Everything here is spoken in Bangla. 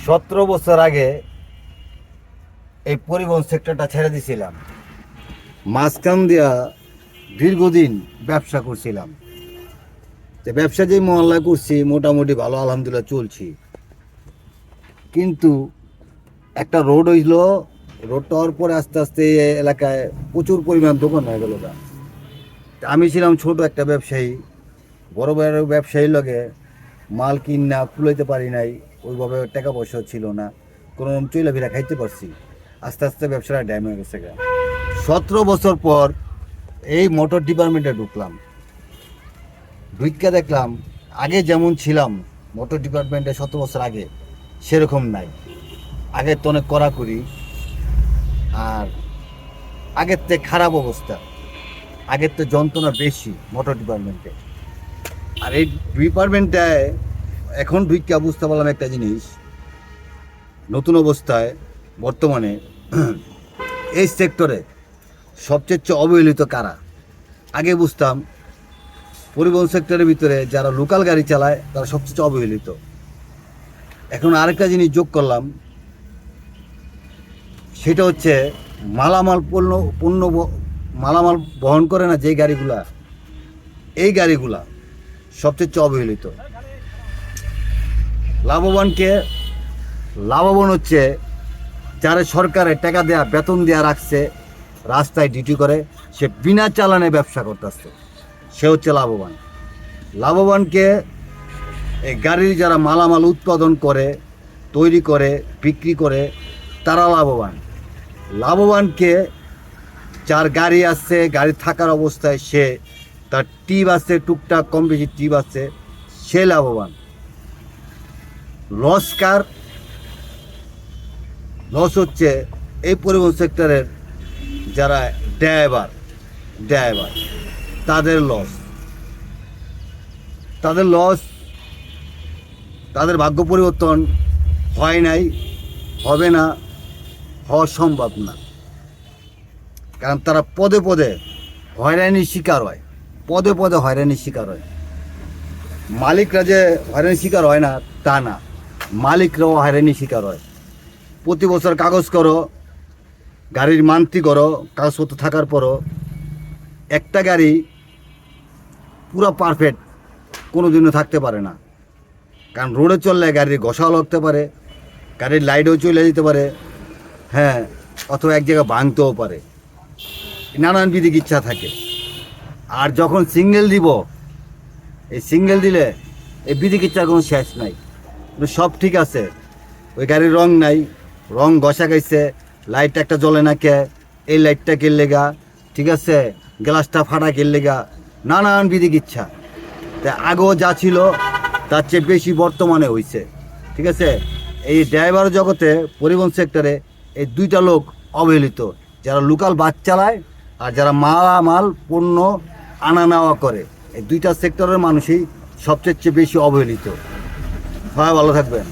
17 বছর আগে এই পরিবহন সেক্টরটা ছেড়ে দিয়েছিলাম। মাঝখান দিয়া দীর্ঘদিন ব্যবসা করছিলাম। যে ব্যবসা যে মহল্লায় করছি মোটামুটি ভালো, আলহামদুলিল্লাহ চলছি। কিন্তু একটা রোড হইল, রোডটা হওয়ার পরে আস্তে আস্তে এই এলাকায় প্রচুর পরিমাণ দোকান হয়ে গেল। আমি ছিলাম ছোট একটা ব্যবসায়ী, বড় বড় ব্যবসায়ীর লগে মাল কিনা কুলাইতে পারি নাই, ওইভাবে টাকা পয়সা ছিল না, কোনো চইলা ফিরা খাইতে পারছি। আস্তে আস্তে ব্যবসাটা ড্যাম হয়ে গেছে। 17 বছর পর এই মোটর ডিপার্টমেন্টে ঢুকলাম। ঢুকা দেখলাম আগে যেমন ছিলাম মোটর ডিপার্টমেন্টে 17 বছর আগে সেরকম নাই। আগের তো অনেক কড়াকড়ি, আর আগের থেকে খারাপ অবস্থা, আগের তো যন্ত্রণা বেশি মোটর ডিপার্টমেন্টে। আর এই ডিপার্টমেন্টটায় এখন ঢুকা বুঝতে পারলাম একটা জিনিস, নতুন অবস্থায় বর্তমানে এই সেক্টরে সবচেয়ে অবহেলিত কারা। আগে বুঝতাম পরিবহন সেক্টরের ভিতরে যারা লোকাল গাড়ি চালায় তারা সবচেয়ে অবহেলিত। এখন আরেকটা জিনিস যোগ করলাম, সেটা হচ্ছে মালামাল বহন করে না যে গাড়িগুলা, এই গাড়িগুলা সবচেয়ে অবহেলিত। লাভবান হচ্ছে যারা সরকারের টাকা দেয়া বেতন দেয়া রাখছে, রাস্তায় ডিউটি করে, সে বিনা চালানে ব্যবসা করতেছে, সে হচ্ছে লাভবানকে এই গাড়ির যারা মালামাল উৎপাদন করে, তৈরি করে, বিক্রি করে, তারা লাভবানকে যার গাড়ি আছে, গাড়ি থাকার অবস্থায় সে তার টিপ আছে, টুকটাক কম বেশি টিপ আছে, সে লাভবান। লস হচ্ছে এই পরিবহন সেক্টরের যারা ড্রাইভার তাদের লস। তাদের ভাগ্য পরিবর্তন হয় নাই, হবে না, হওয়া সম্ভব না। কারণ তারা পদে পদে হয়রানির শিকার হয়। মালিকরা যে হয়রানির শিকার হয় না তা না, মালিকরাও হয়রানির শিকার হয়। প্রতি বছর কাগজ করো, গাড়ির মান্তি করো, কাগজপত্র থাকার পরও একটা গাড়ি পুরো পারফেক্ট কোনো দিনও থাকতে পারে না। কারণ রোডে চললে গাড়ির ঘষাও লাগতে পারে, গাড়ির লাইটও চলে যেতে পারে, হ্যাঁ, অথবা এক জায়গায় ভাঙতেও পারে, নানান বিধিক ইচ্ছা থাকে। আর যখন সিঙ্গেল দিলে এই বিধিক ইচ্ছার কোনো শেষ নাই। সব ঠিক আছে, ওই গাড়ির রং নাই, রং ঘষা গেছে, লাইট একটা জ্বলে না কে, এই লাইটটা কেললে গা, ঠিক আছে, গ্লাসটা ফাটা কেললে গা, নানান বিধিক ইচ্ছা। তাই আগেও যা ছিল তার চেয়ে বেশি বর্তমানে হয়েছে, ঠিক আছে। এই ড্রাইভার জগতে, পরিবহন সেক্টরে এই দুইটা লোক অবহেলিত, যারা লোকাল বাস চালায় আর যারা মালামাল পণ্য আনা নেওয়া করে। এই দুইটা সেক্টরের মানুষই সবচেয়ে বেশি অবহেলিত। সবাই ভালো থাকবেন।